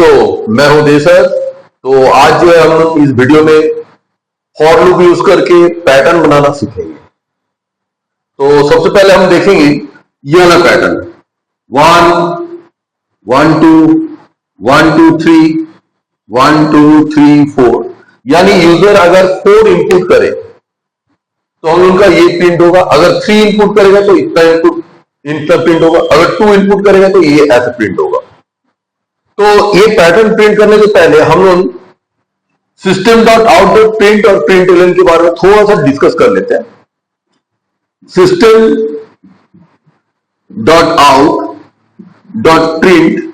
तो मैं हूं देसर। तो आज जो है हम लोग इस वीडियो में फॉर लूप यूज करके पैटर्न बनाना सीखेंगे। तो सबसे पहले हम देखेंगे ये वाला पैटर्न 1 1 2 1 2 3 1 2 3 4, यानी यूजर अगर 4 इनपुट करे तो हम उनका ये प्रिंट होगा, अगर 3 इनपुट करेगा तो इतना प्रिंट होगा, अगर 2 इनपुट करेगा तो ये ऐसा प्रिंट होगा। तो ये पैटर्न प्रिंट करने से पहले हम लोग system dot out dot print और प्रिंट एलन के बारे में थोड़ा सा डिस्कस कर लेते हैं। System dot out dot print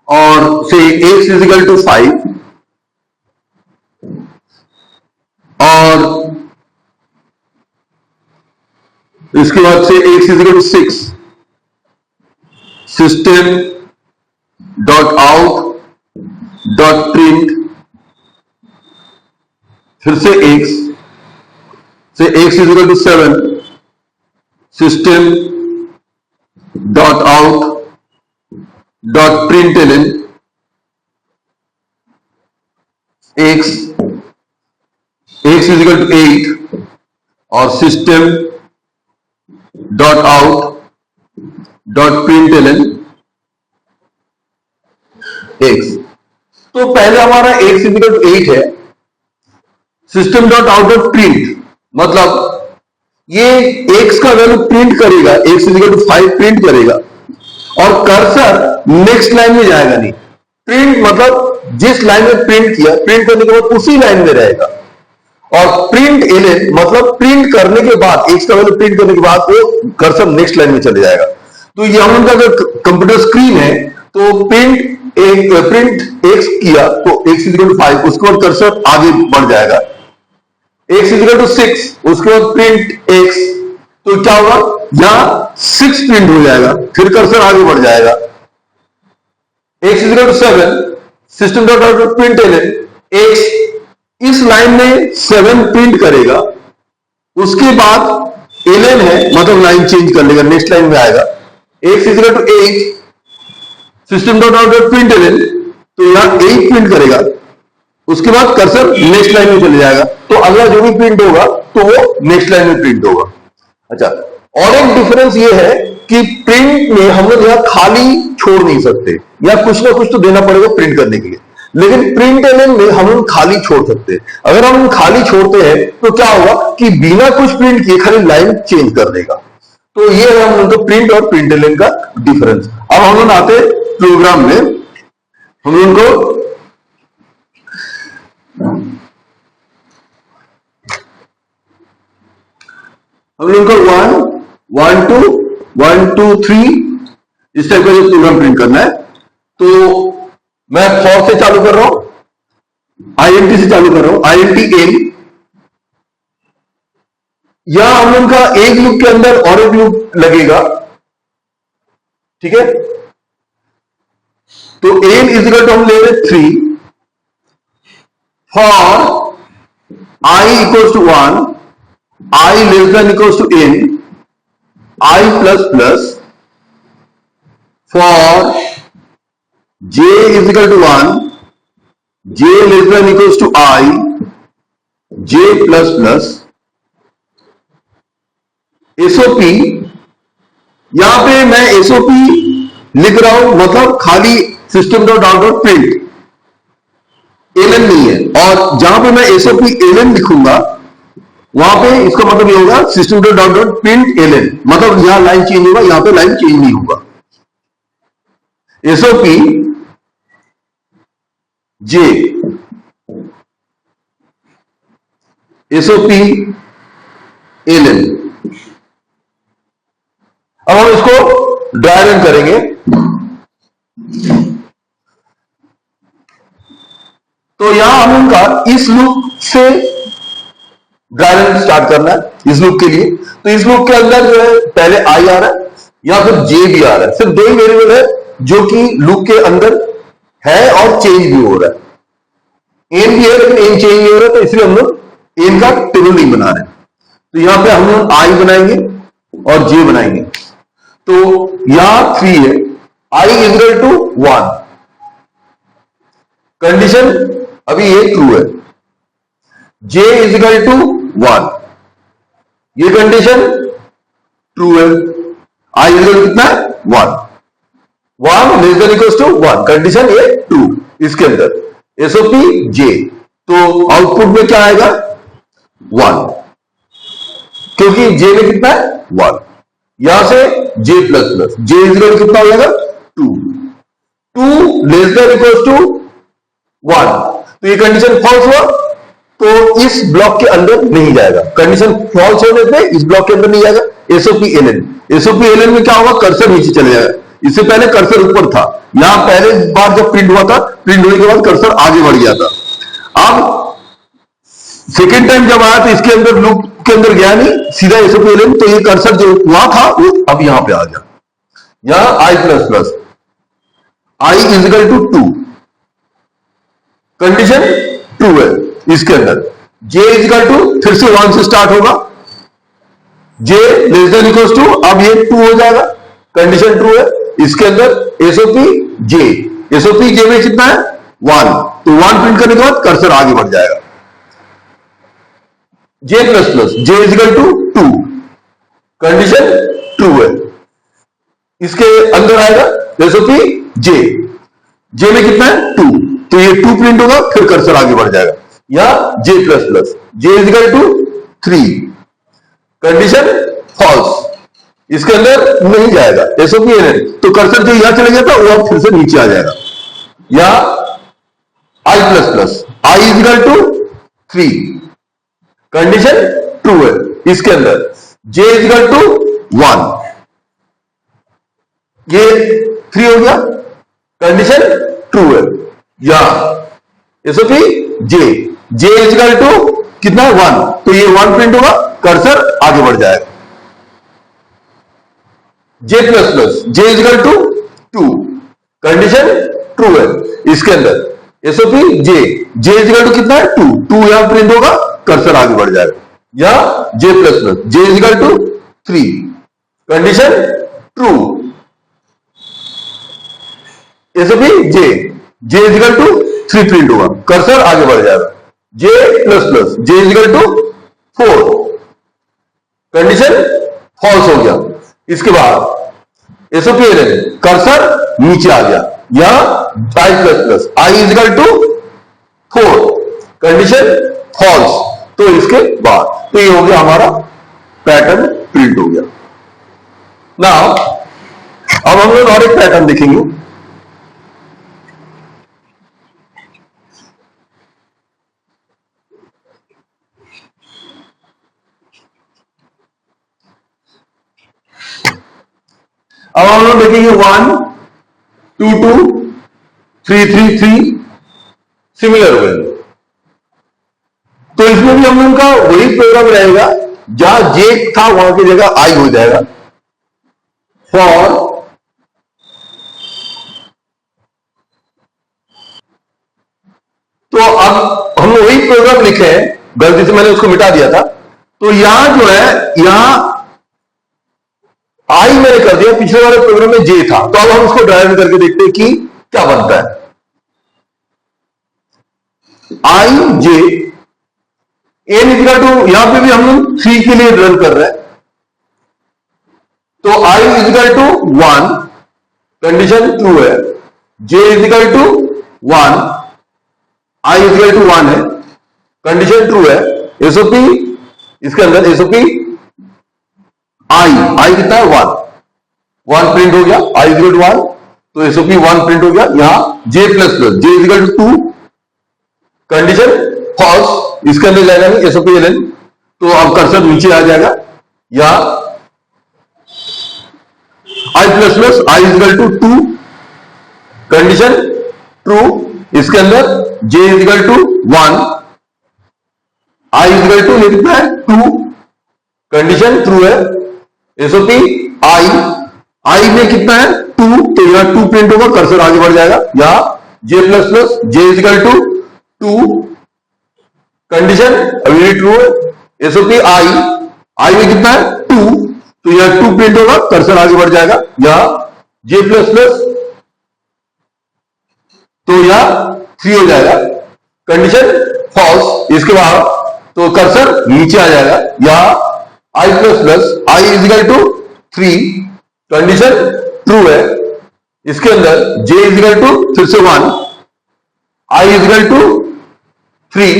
और से x इज इक्वल टू 5 और इसके बाद से x is equal to 6, system dot out dot print फिर से x is equal to 7, system dot out dot print ln x is equal to 8 और system dot out dot print ln x। तो पहले हमारा x इज इक्वल टू 8 है, system dot out dot print मतलब ये x का value print करेगा, x is equal to 5 print करेगा और कर्सर नेक्स्ट लाइन में जाएगा नहीं। प्रिंट मतलब जिस लाइन में प्रिंट किया, प्रिंट करने के बाद उसी लाइन में रहेगा। और प्रिंट एलन मतलब प्रिंट करने के बाद, x का वैल्यू प्रिंट करने के बाद वो कर्सर नेक्स्ट लाइन में चले जाएगा। तो ये हम लोग अगर कंप्यूटर स्क्रीन है तो प्रिंट x किया तो x इज इक्वल टू 5, उसके बाद कर्सर आगे बढ़ जाएगा। x इज इक्वल टू 6, उसके बाद प्रिंट x, तो क्या होगा, यहां 6 प्रिंट हो जाएगा, फिर कर्सर आगे बढ़ जाएगा। x is equal to 7, system dot out dot print ln x इस लाइन में 7 प्रिंट करेगा, उसके बाद एलन है मतलब लाइन चेंज कर लेगा, नेक्स्ट लाइन में आएगा। x is equal to 8, system dot out dot print ln, तो यहां 8 प्रिंट करेगा, उसके बाद कर्सर नेक्स्ट लाइन में चले जाएगा। तो अगला जो भी प्रिंट होगा तो वो नेक्स्ट लाइन में प्रिंट होगा। अच्छा, और एक डिफरेंस ये है कि प्रिंट में हम लोग यहां खाली छोड़ नहीं सकते, या कुछ ना कुछ तो देना पड़ेगा प्रिंट करने के लिए, लेकिन प्रिंट एलन में हम लोग खाली छोड़ सकते हैं। अगर हम खाली छोड़ते हैं तो क्या होगा कि बिना कुछ प्रिंट किए खाली लाइन चेंज कर देगा। तो ये है हम लोग का प्रिंट और प्रिंट एलन का डिफरेंस। अब हम लोग आते प्रोग्राम में, हम लोग को को 1 2 1 2 3 इस टाइप का प्रोग्राम प्रिंट करना है। तो मैं फॉर से चालू कर रहा हूं, INT से चालू कर रहा हूं, INT एन। यहां हम लोग का एक लूप के अंदर और एक लूप लगेगा, ठीक है। तो एन इज इक्वल टू हम ले रहे 3 for I equals to 1, I less than equals to n, I plus plus for j is equal to 1, j less than equals to I, j plus plus SOP। यहां पे मैं SOP लिख रहा हूं, मतलब खाली system dot out dot print, ln नहीं है। और जहां पे मैं SOP एलन लिखूंगा वहां पे इसका मतलब ये होगा system dot out dot print ln, मतलब यहां लाइन चेंज होगा, यहां पे लाइन चेंज नहीं होगा। SOP j, SOP ln. अब हम इसको ड्राई रन करेंगे। तो यहां हम उनका इस लूप से ड्राई रन स्टार्ट करना है इस लूप के लिए। तो इस लूप के अंदर जो है पहले I आ रहा है या फिर J भी आ रहा है, सिर्फ 2 ही वेरिएबल है जो कि लूप के अंदर है और चेंज भी हो रहा है। n भी है लेकिन n चेंज नहीं हो रहा, तो इसलिए हम लोग n का टेबल नहीं बना रहे। तो यहां पे हम लोग I बनाएंगे और J बनाएंगे। तो यहां 3 है, I इक्वल टू 1 कंडीशन अभी ये ट्रू है, j इज इक्वल टू 1, ये कंडीशन ट्रू है, i इज इक्वल कितना है 1, 1 less than equal to 1, condition ये ट्रू। इसके अंदर एसओपी j, तो आउटपुट में क्या आएगा 1, क्योंकि j में कितना है 1, यहां से j plus plus j is equal कितना हो जाएगा 2, 2 लेस देन इक्वल टू 1, तो ये कंडीशन फॉल्स हुआ, तो इस ब्लॉक के अंदर नहीं जाएगा, कंडीशन फॉल्स होने पे इस ब्लॉक के अंदर नहीं जाएगा। एसओपी एलएन, एसओपी एलएन में क्या होगा, कर्सर नीचे चले जाएगा, इससे पहले कर्सर ऊपर था, यहां पहले बार जब प्रिंट हुआ था, प्रिंट होने के बाद कर्सर आगे बढ़ गया था, अब सेकेंड टाइम जब आया तो इसके अंदर लूप के अंदर गया नहीं, सीधा एसओपी एलएन, तो ये कर्सर जो वहां था वो अब यहां पे आ गया, यहां I plus plus I is equal to 2, condition true है। इसके अंदर j इज इक्वल टू फिर से 1 से स्टार्ट होगा, j less than equal to, अब ये 2 हो जाएगा, कंडीशन ट्रू है। इसके अंदर एसओपी j में कितना है 1, तो 1 प्रिंट करने के बाद कर्सर आगे बढ़ जाएगा, j plus plus j is equal to 2, condition true है। इसके अंदर आएगा एसओपी j में कितना है 2, तो ये 2 प्रिंट होगा, फिर कर्सर आगे बढ़ जाएगा, या j plus plus j is equal to 3, condition false, इसके अंदर नहीं जाएगा एसओपी एलएन, तो कर्सर जो यहां चले गया था वो अब फिर से नीचे आ जाएगा, या i plus plus I is equal to 3, condition true है। इसके अंदर j इज इक्वल टू 1, ये 3 हो गया, कंडीशन ट्रू है, या SOP j is equal to कितना है 1, तो ये 1 प्रिंट होगा, कर्सर आगे बढ़ जाएगा, j plus plus j is equal to 2, condition true है। इसके अंदर SOP j is equal to कितना है 2 यहां प्रिंट होगा, कर्सर आगे बढ़ जाएगा, या j plus plus j is equal to 3, condition true, SOP j is equal to 3 print होगा, कर्सर आगे बढ़ जाएगा, j plus plus j is equal to 4, condition false हो गया। इसके बाद एसओपी एलएन, कर्सर नीचे आ गया, या i plus plus I is equal to 4, condition false, तो इसके बाद तो ये हो गया हमारा पैटर्न प्रिंट हो गया। नाउ अब हम लोग और एक पैटर्न देखेंगे, अब हम लोग देखेंगे 1 2 2 3 3 3 सिमिलर वे, तो इसमें भी हम लोग का वही प्रोग्राम रहेगा, जहां j था वहां की जगह i हो जाएगा, फॉर तो अब हम वही प्रोग्राम लिखे हैं, गलती से मैंने उसको मिटा दिया था, तो यहां जो है यहां आई मैंने कर दिया, पिछले वाले प्रोग्राम में j था, तो अब हम उसको ड्राइव करके देखते हैं कि क्या बनता है। आई जे एन इक्वल टू, यहां पे भी हम लोग 3 के लिए रन कर रहे हैं, तो I equal to 1, condition true है, j equal to 1, I equal to 1 है, कंडीशन ट्रू है। एसओपी इसके अंदर एसओपी आई कितना है 1 प्रिंट हो गया, आई इक्वल टू 1, तो एसओपी 1 प्रिंट हो गया, यहां j plus plus j equal to 2, condition false, इसके अंदर जाएगा नहीं एसओपी एलएन, तो अब कर्सर नीचे आ जाएगा, या I plus plus I equal to 2, condition true, इसके अंदर j equal to 1, I equal to कितना है 2, कंडीशन ट्रू है। एसओपी आई में कितना है 2, तो यहां 2 प्रिंट होगा, कर्सर आगे बढ़ जाएगा, या j plus plus j equal to 2, condition अभी ट्रू है। एसओपी आई में कितना है 2, तो यह 2 प्रिंट होगा, कर्सर आगे बढ़ जाएगा, या j प्लस प्लस, तो यह 3 हो जाएगा, कंडीशन फॉल्स। इसके बाद तो कर्सर नीचे आ जाएगा, यहां i plus plus I is equal to 3, condition true है। इसके अंदर j इजिकल टू फिर से 1, i is equal to 3,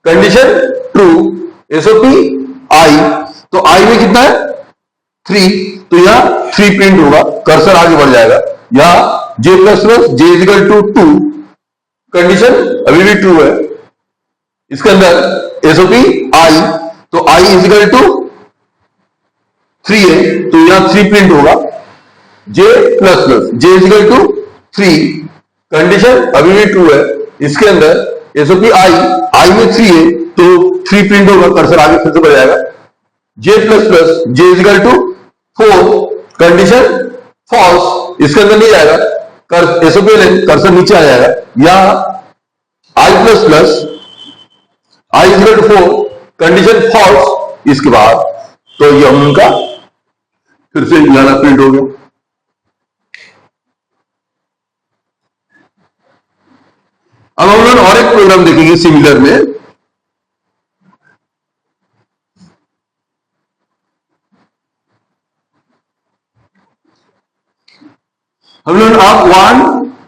condition true, SOP i, तो i में कितना है 3, तो यहां 3 प्रिंट होगा, कर्सर आगे बढ़ जाएगा, यहां j plus plus j is equal to 2, condition अभी भी ट्रू है। इसके अंदर एसओपी i, तो i इजिकल टू 3 है, तो यहां 3 प्रिंट होगा, j plus plus j is equal to 3, condition अभी भी ट्रू है। इसके अंदर एसओपी i में 3 है, तो 3 प्रिंट होगा, कर्सर आगे फिर से बढ़ जाएगा, j plus plus j is equal to 4, condition false. इसके अंदर नहीं जाएगा, एसओपी कर्सर नीचे आ जाएगा, यहां i plus plus i is equal to 4, condition false. इसके बाद तो ये उनका फिर से यहां प्रिंट हो गया। अब हम लोग और एक प्रोग्राम देखेंगे सिमिलर में। हम लोग आप 1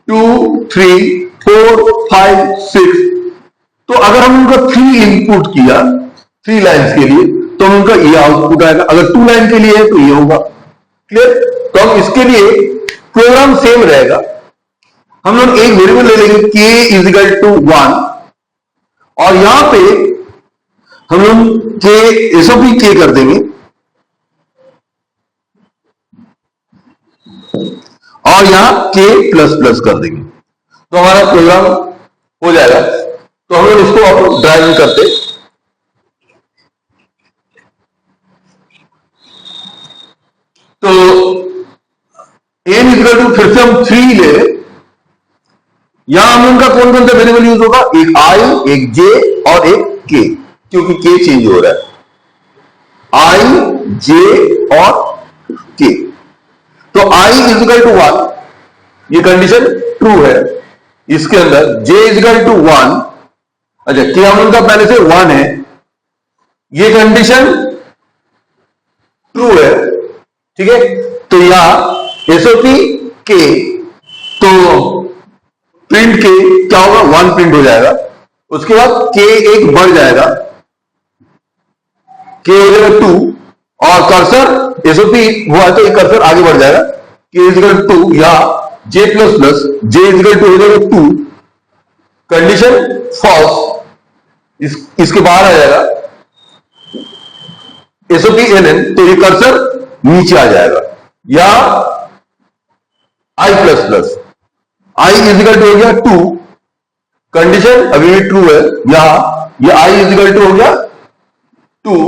2 3 4 5 6, तो अगर हम उनका 3 इनपुट किया 3 लाइन्स के लिए, तो उनका ये आउटपुट आएगा। अगर 2 लाइन के लिए है तो ये होगा। क्लियर? तो हम इसके लिए प्रोग्राम सेम रहेगा। हम लोग एक वेरिएबल ले लेंगे k इजिकल टू 1, और यहां पे हम लोग k एसओपी k कर देंगे, और यहां k प्लस प्लस कर देंगे, तो हमारा प्रोग्राम हो जाएगा। तो हम लोग इसको अब ड्राइव करते, तो n इजिकल टू फिर से हम 3 ले, यहां हम उनका कौन कौन सा वेरिएबल यूज होगा, एक i, एक j और एक k, क्योंकि k चेंज हो रहा है, i, j और k। तो i इजिकल टू 1, ये कंडीशन ट्रू है। इसके अंदर j इजिकल टू 1, अच्छा k हम उनका पहले से 1 है, ये कंडीशन ट्रू है, ठीक है। तो यहां एसओपी k, तो प्रिंट के क्या होगा, 1 प्रिंट हो जाएगा। उसके बाद k एक बढ़ जाएगा, k हो जाएगा 2, और कर्सर एसओपी हुआ है तो एक कर्सर आगे बढ़ जाएगा, k इजिकल 2, या j plus plus j is equal 2 हो जाएगा 2, कंडीशन फॉल्स। इसके बाहर आ जाएगा एसओपी nn, तो ये कर्सर नीचे आ जाएगा, या i plus plus i is equal to हो गया 2, कंडीशन अभी भी ट्रू है, यहां ये i इजिकल टू हो गया 2,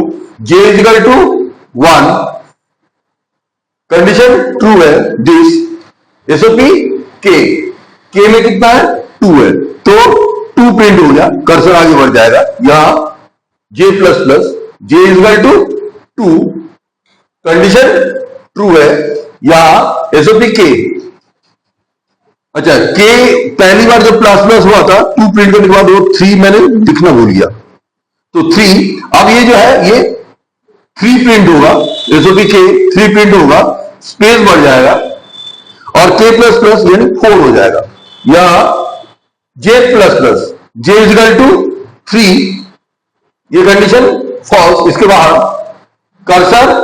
j is equal to 1, condition true है। दिस एसओपी k में कितना है 2 है, तो 2 प्रिंट हो गया, कर्सर आगे बढ़ जाएगा, यहां j plus plus j is equal to 2, condition true है, यहां एसओपी k, अच्छा k पहली बार जब प्लस प्लस हुआ था 2 प्रिंट करने के बाद वो 3 मैंने लिखना भूल गया, तो 3, अब ये जो है ये 3 प्रिंट होगा, एसओपी k 3 प्रिंट होगा, स्पेस बढ़ जाएगा, और k प्लस प्लस यानी 4 हो जाएगा, या j plus plus j is equal to 3, ये कंडीशन फॉल्स। इसके बाद कर्सर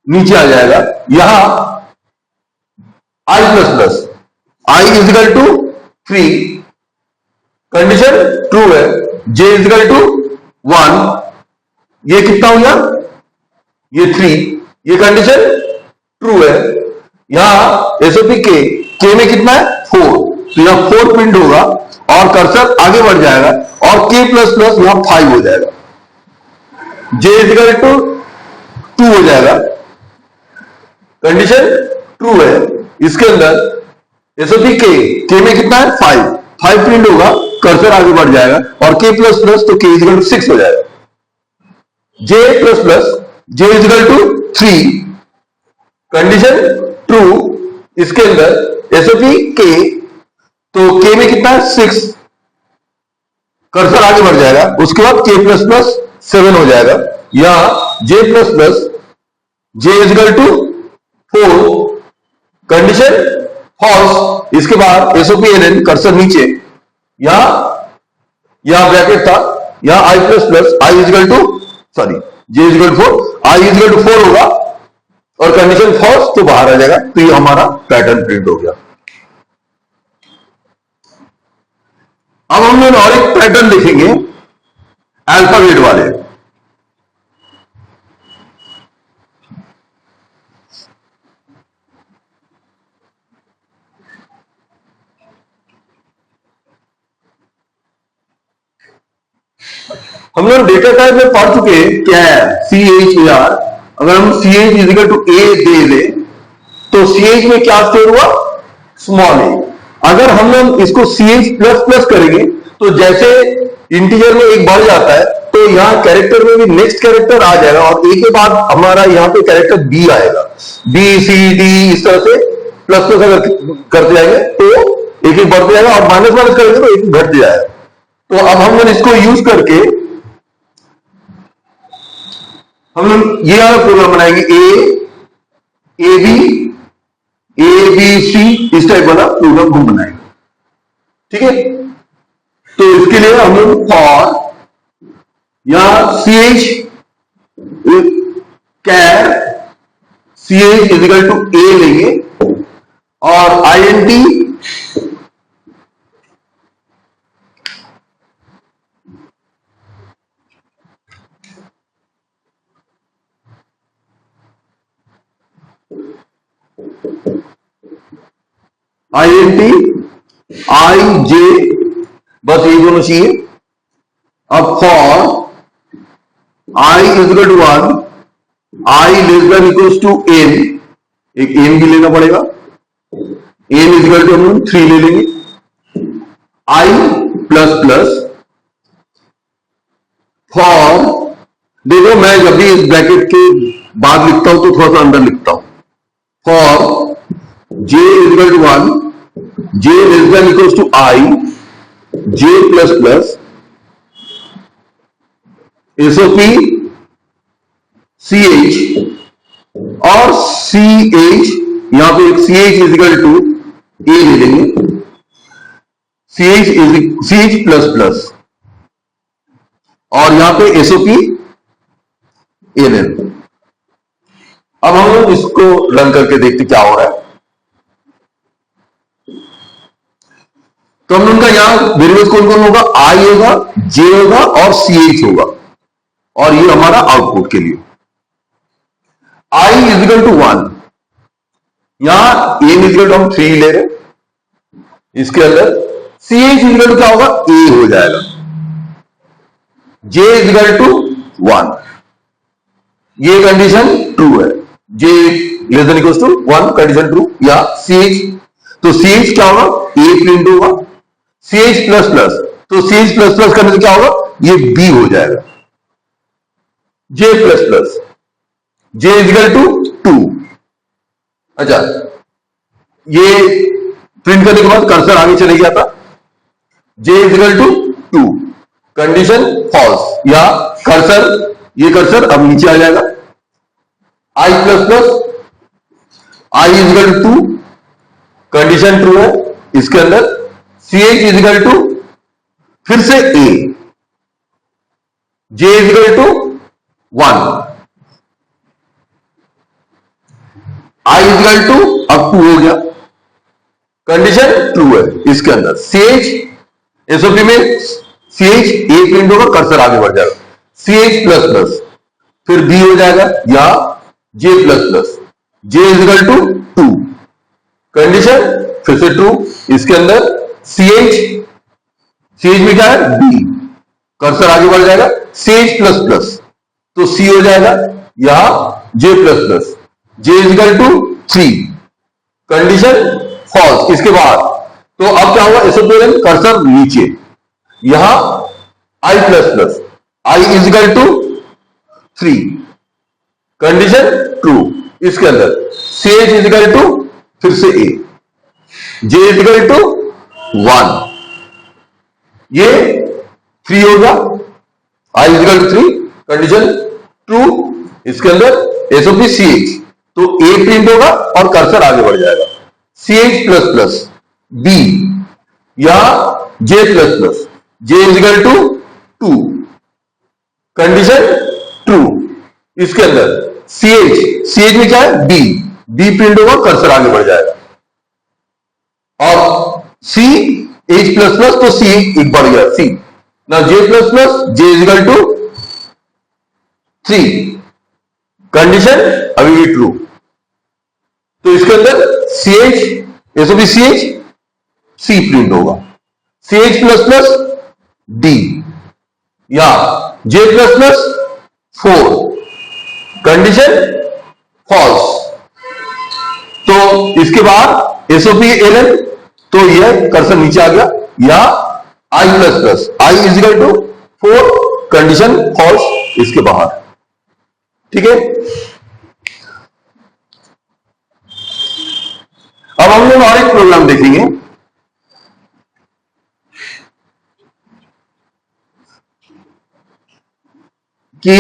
नीचे आ जाएगा, यहां i plus plus i is equal to 3, condition true है, j इजिकल टू 1, ये कितना हो गया, ये 3, ये कंडीशन ट्रू है, यहां एसओपी k में कितना है 4, तो यहां 4 प्रिंट होगा, और कर्सर आगे बढ़ जाएगा, और k प्लस प्लस यहां 5 हो जाएगा, j इजिकल टू 2 हो जाएगा, कंडीशन ट्रू है। इसके अंदर एसओपी k में कितना है 5 प्रिंट होगा, कर्सर आगे बढ़ जाएगा, और k प्लस प्लस तो k इजिकल टू 6 हो जाएगा, j plus plus j is equal to 3, condition true. इसके अंदर एसओपी k तो k में कितना है 6, कर्सर आगे बढ़ जाएगा, उसके बाद k प्लस प्लस 7 हो जाएगा, या j plus plus j is equal to 4, condition false, इसके बाद एसओपी एलएन कर्सर नीचे, यहां ब्रैकेट था, यहां i plus plus I is equal to sorry j is equal to 4, i is equal to 4 होगा और कंडीशन फॉल्स तो बाहर आ जाएगा, तो ये हमारा पैटर्न प्रिंट हो गया। अब हम लोग और एक पैटर्न लिखेंगे अल्फाबेट वाले। हम लोग डेटा टाइप में पढ़ चुके हैं क्या है CHAR। अगर हम CH इजिकल टू ए दे दे तो CH में क्या स्टोर हुआ, स्मॉल ए। अगर हम लोग इसको CH प्लस प्लस करेंगे तो जैसे इंटीजर में एक बढ़ जाता है तो यहां कैरेक्टर में भी नेक्स्ट कैरेक्टर आ जाएगा और ए के बाद हमारा यहां पे कैरेक्टर बी आएगा, बी सी डी इस तरह से प्लस प्लस अगर करते जाएंगे तो एक एक बढ़ते जाएगा और माइनस माइनस करेंगे तो एक घटते जाएगा। तो अब हम लोग इसको यूज करके हम लोग ये वाला प्रोग्राम बनाएंगे, ए बी सी इस टाइप वाला प्रोग्राम हम बनाएंगे, ठीक है। तो इसके लिए हम लोग फॉर या CH char CH equal to A लेंगे और INT IJ, बस ये दोनों चाहिए। अब for I is equal to 1, I less than equals to n, एक n भी लेना पड़ेगा, n इजिकल टू हम 3 ले लेंगे, I प्लस प्लस फॉर, देखो मैं जब भी इस ब्रैकेट के बाद लिखता हूं तो थोड़ा सा अंदर लिखता हूं, for j is equal to 1, j less than equals to I, j plus plus SOP CH और CH, यहां पे एक CH इजिकल टू ए ले लेंगे, CH प्लस प्लस और यहां पे एसओपी एलएन। अब हम लोग इसको रन करके देखते क्या हो रहा है। तो हम लोग का यहां वेरिएबल्स कौन कौन होगा, I होगा, J होगा और CH होगा, और ये हमारा आउटपुट के लिए I इजिकल टू 1, यहां n इजिकल टू हम 3 ले रहे, इसके अंदर CH इजिकल टू क्या होगा, A हो जाएगा, J इजिकल टू 1, ये कंडीशन ट्रू है, J less than equals to 1 condition true, या CH, तो CH क्या होगा, A प्रिंट होगा, CH प्लस प्लस, तो CH प्लस प्लस करने से क्या होगा, ये B हो जाएगा, J plus plus, J is equal to 2। अच्छा, ये प्रिंट करने के बाद कर्सर आगे चले गया था, J is equal to 2, condition false, या कर्सर, ये कर्सर अब नीचे आ जाएगा, I plus plus, I is equal to 2, condition true है, इसके अंदर CH इजिकल टू फिर से A, J is equal to 1, I is equal to अब 2 हो गया, कंडीशन ट्रू है, इसके अंदर CH एसओपी में CH A प्रिंट होगा, कर्सर आगे बढ़ जाएगा, CH प्लस प्लस फिर B हो जाएगा, या J plus plus, J is equal to 2, condition फिर से ट्रू, इसके अंदर CH में क्या है B, कर्सर आगे बढ़ जाएगा, CH प्लस प्लस तो C हो जाएगा, या J plus plus, J is equal to 3, condition false, इसके बाद तो अब क्या होगा, एसोपियन कर्सर नीचे, यहां I plus plus, I is equal to 3, condition true, इसके अंदर CH इजिकल टू फिर से A, J इजिकल टू 1, ये 3 होगा, i is equal to 3, condition true. इसके अंदर एसओपी CH, तो A प्रिंट होगा और कर्सर आगे बढ़ जाएगा। CH प्लस प्लस B या J plus plus, J is equal to 2, condition true. इसके अंदर CH में क्या है B प्रिंट होगा, कर्सर आगे बढ़ जाएगा। और C H प्लस प्लस, तो C एक बढ़ गया C ना, J plus plus, J is equal to 3, condition अभी भी ट्रू। तो इसके अंदर CH SOP CH C print होगा, CH प्लस प्लस D या J plus plus 4, condition false. तो इसके बाद एसओपी LN, तो यह कर्सर नीचे आ गया, या I plus plus, I is equal to 4, condition false इसके बाहर। ठीक है, अब हम लोग और एक प्रोग्राम देखेंगे कि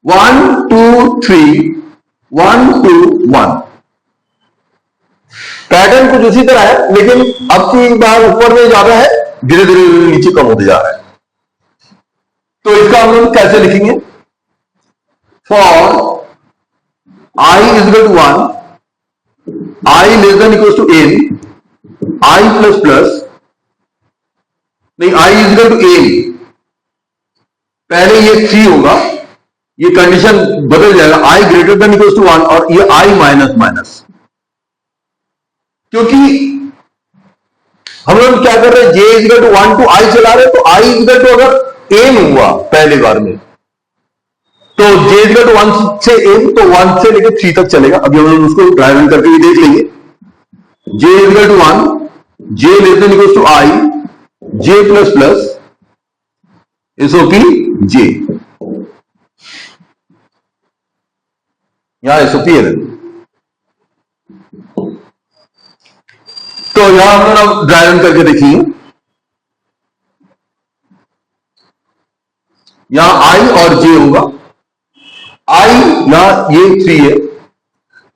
1 2 3 1 2 1 पैटर्न कुछ उसी तरह है, लेकिन अब की बार ऊपर में ज्यादा है, धीरे धीरे नीचे कम होते जा रहा है। तो इसका हम लोग कैसे लिखेंगे? For I is equal to 1, I less than equal to n, I plus plus नहीं, I इजिकल टू n, पहले ये 3 होगा, ये कंडीशन बदल जाएगा, I greater than equal to 1 और ये I माइनस माइनस। क्योंकि हम लोग क्या कर रहे हैं, J is equal to 1 to I चला रहे हैं, तो I इजिकल टू अगर n हुआ पहले बार में, तो J इजिकल टू 1 से n, तो 1 से लेकर 3 तक चलेगा। अभी हम लोग उसको ड्राइव इन करके भी देख लेंगे। J is equal to 1, J less than equal to I, J plus plus SOP J, यहां एसओपी LN। तो यहां हम लोग ड्राइव इन करके देखिए, यहां I और J होगा, I यहां ये 3 है,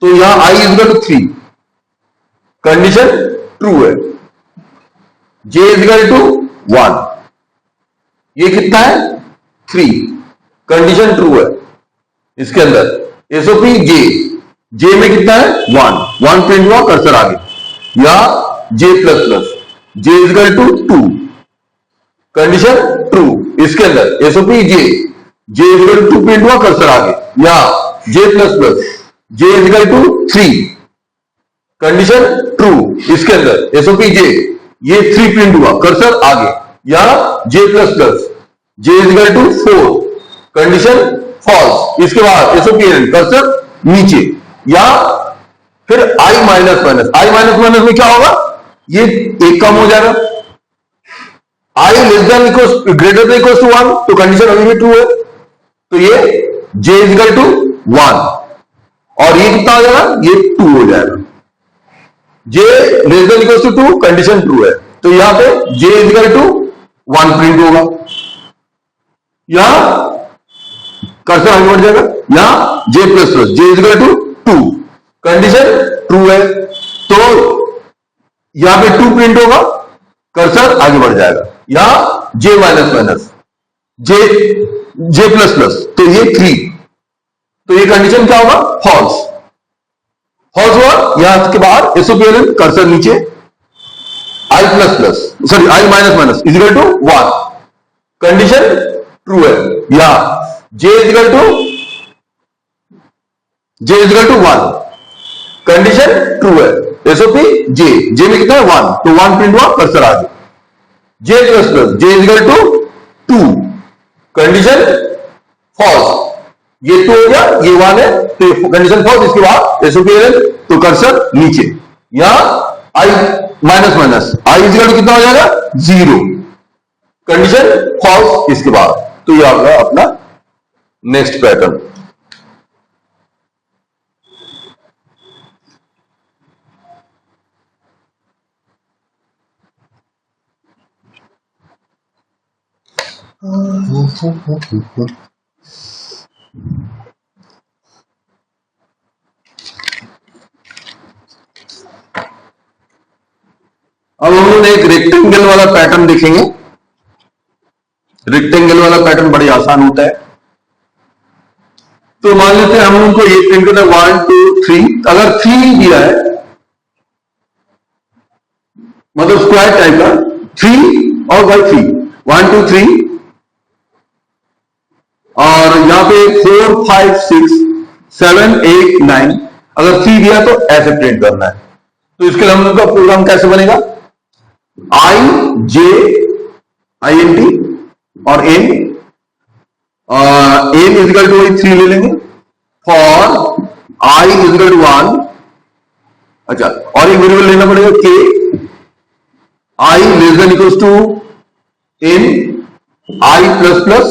तो यहां I is equal to 3, condition true है। J इजिकल टू 1, ये कितना है 3, कंडीशन ट्रू है। इसके अंदर एसओपी J में कितना है 1 प्रिंट हुआ, कर्सर आगे, या J plus plus, J is equal to 2, condition true. इसके अंदर SOP J is equal to 2 print हुआ, कर्सर आगे, या J plus plus, J is equal to 3, condition true. इसके अंदर एसओपी J, ये 3 प्रिंट हुआ, कर्सर आगे, या J plus plus, J is equal to 4, condition false. इसके बाद एसओपी LN, कर्सर नीचे, या फिर I minus minus, I minus minus में क्या होगा, ये एक कम हो जाएगा, I less than equal greater than equal to 1, तो कंडीशन अभी भी ट्रू है, तो ये J इजिकल टू 1, और ये कितना हो जाएगा, ये 2 हो जाएगा। J less than equal to 2, condition true है, तो यहां पे J इजिकल टू 1 प्रिंट होगा, यहां कर्सर आगे बढ़ जाएगा, यहां J plus plus, J is equal to 2, condition true है, तो यहां पे 2 प्रिंट होगा, कर्सर आगे बढ़ जाएगा, यहां J minus minus, J plus plus, तो ये 3, तो ये कंडीशन क्या होगा, फॉल्स। फॉल्स हुआ, यहां के बाहर एसओपी LN, कर्सर नीचे, I plus plus, sorry I minus minus is equal to 1, condition true है, या J is equal to 1, condition true है। एसओपी J में कितना है 1, तो 1 प्रिंट हुआ, कर्सर आगे, J plus plus, J is equal to 2, condition false. ये 2 हो गया, ये 1 है, तो कंडीशन फॉल्स। इसके बाद एसओपी LN, तो कर्सर नीचे, यहां I minus minus, I is equal to कितना हो जाएगा 0, कंडीशन फॉल्स। इसके बाद तो ये होगा अपना नेक्स्ट पैटर्न, अब हम लोग एक रेक्टेंगल वाला पैटर्न देखेंगे। रेक्टेंगल वाला पैटर्न बड़ी आसान होता है। तो मान लेते हैं हम लोग को ये प्रिंट करना 1 2 3, अगर 3 दिया है मतलब स्क्वायर टाइप का 3 और बाई 3 1 2 3, और यहां पे 4 5 6 7 8 9, अगर 3 दिया तो ऐसे प्रिंट करना है। तो इसके लिए हम लोग का प्रोग्राम कैसे बनेगा, आई जे आई एन टी और एन, एन इजिकल टू 3 ले लेंगे, फॉर आई इजिकल टू 1, अच्छा, और एक वेरिएबल लेना पड़ेगा K, I less than equals to N I plus plus,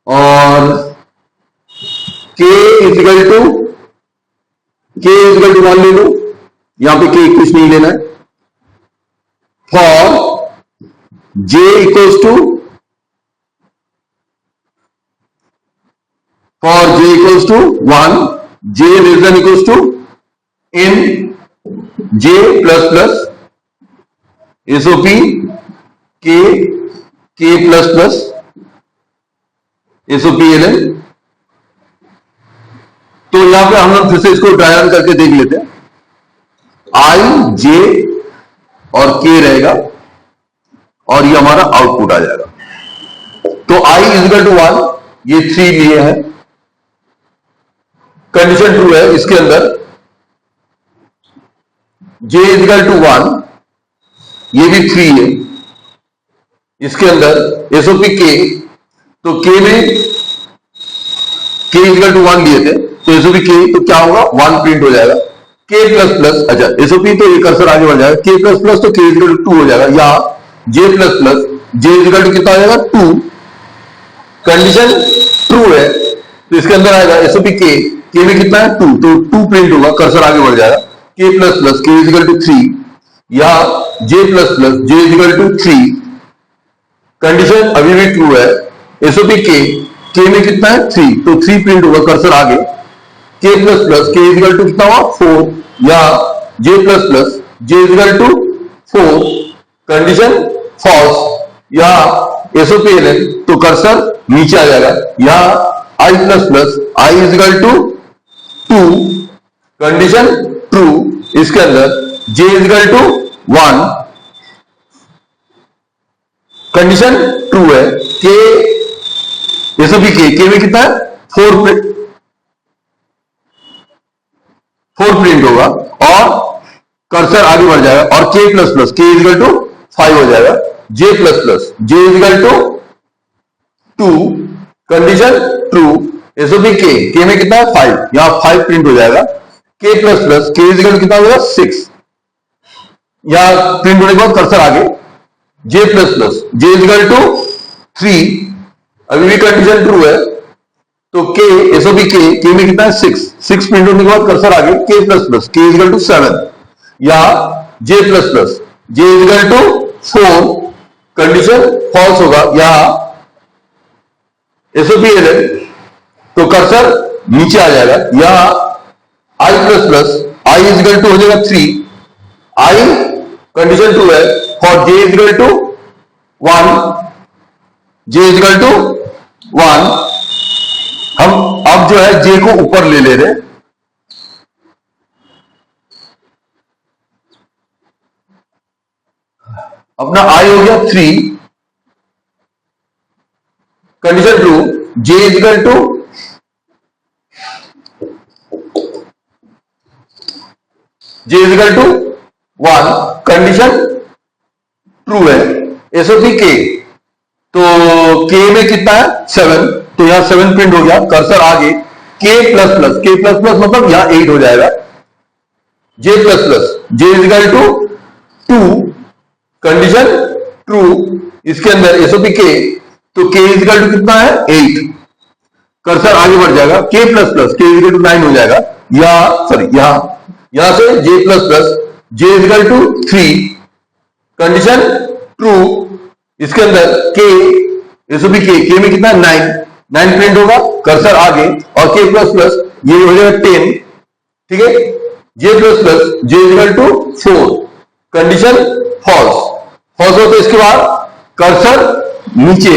और के इजिकल टू 1 ले लो, यहां पे के कुछ नहीं लेना है, for j equals to 1, j less than equals to n j plus plus SOP k plus plus SOP ln। तो यहां पे हम लोग फिर से इसको ड्राई रन करके देख लेते हैं, i j और k रहेगा और ये हमारा आउटपुट आ जाएगा। तो i इजिकल टू 1, ये 3 लिए है, कंडीशन ट्रू है, इसके अंदर j इजिकल टू 1, ये भी 3 है, इसके अंदर SOP k, तो k में k इजिकल टू 1 लिए थे, तो SOP k तो क्या होगा 1 प्रिंट हो जाएगा, k प्लस प्लस, अच्छा SOP तो ये कर्सर आगे बढ़ जाएगा, k प्लस प्लस तो k इजिकल टू 2 हो जाएगा, या j plus plus j is equal to कितना आ जाएगा 2, कंडीशन ट्रू है, तो इसके अंदर आएगा SOP k में कितना है 2, तो 2 प्रिंट होगा, कर्सर आगे बढ़ जाएगा, k plus plus k is equal to 3, या j plus plus j is equal to 3, condition अभी भी ट्रू है, SOP k में कितना है 3, तो 3 प्रिंट होगा, कर्सर आगे, k plus plus k is equal to कितना हुआ 4, या j plus plus j is equal to 4, condition false, या SOP ln, तो कर्सर नीचे आ जाएगा, या i plus plus i is equal to 2, condition true, इसके अंदर j is equal to 1, condition true है, k SOP k में कितना है 4 प्रिंट होगा, और कर्सर आगे बढ़ जाएगा, और k plus plus k is equal to 5 हो जाएगा, j plus plus j is equal to 2, condition true, SOP k में कितना है 5, यहां 5 प्रिंट हो जाएगा, k plus plus k is equal to कितना होगा 6, यहां प्रिंट होने के बाद कर्सर आगे, j plus plus j is equal to 3, अभी भी कंडीशन ट्रू है, तो k SOP k में कितना है 6 प्रिंट होने के बाद कर्सर आगे, k plus plus k is equal to 7, या j plus plus j is equal to 4, condition false होगा, या SOP ln, तो कर्सर नीचे आ जाएगा, या i plus plus i is equal to हो जाएगा 3, i कंडीशन ट्रू है, for j is equal to 1, j is equal to 1, हम अब जो है j को ऊपर ले ले रहे, अपना i हो गया 3, condition true, j is equal to 1, condition true है, SOP k, तो k में कितना है 7, तो यहां 7 प्रिंट हो गया, कर्सर आगे, k प्लस प्लस मतलब यहां 8 हो जाएगा, j plus plus j is equal to 2, condition true, इसके अंदर SOP k तो k इजिकल टू कितना है 8, कर्सर आगे बढ़ जाएगा, k plus plus k is equal to 9 हो जाएगा, या सॉरी यहां से j plus plus j is equal to 3, condition true, इसके अंदर k भी k में कितना 9 प्रिंट होगा, कर्सर आगे, और k प्लस प्लस ये हो जाएगा 10, ठीक है, j plus plus j is equal to 4, condition false हो तो इसके बाद कर्सर नीचे,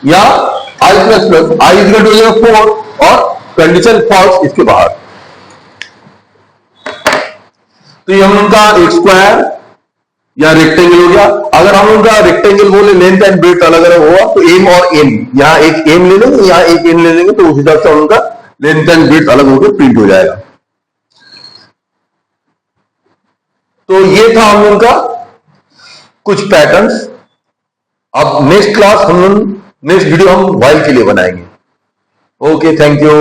या i plus plus i is equal to हो जाएगा 4 और कंडीशन फॉल्स इसके बाहर। तो ये हम उनका एक स्क्वायर या रेक्टेंगल हो गया। अगर हम उनका रेक्टेंगल बोले लेंथ एंड ब्रेड्थ अलग अलग होगा तो एम और एन, यहां एक एम ले लेंगे, यहां एक एन ले लेंगे, तो उस हिसाब से उनका लेंथ एंड ब्रेड्थ अलग होकर प्रिंट हो जाएगा। तो ये था हम लोग का कुछ पैटर्न्स। अब नेक्स्ट क्लास नेक्स्ट वीडियो हम व्हाइल के लिए बनाएंगे। Okay, thank you.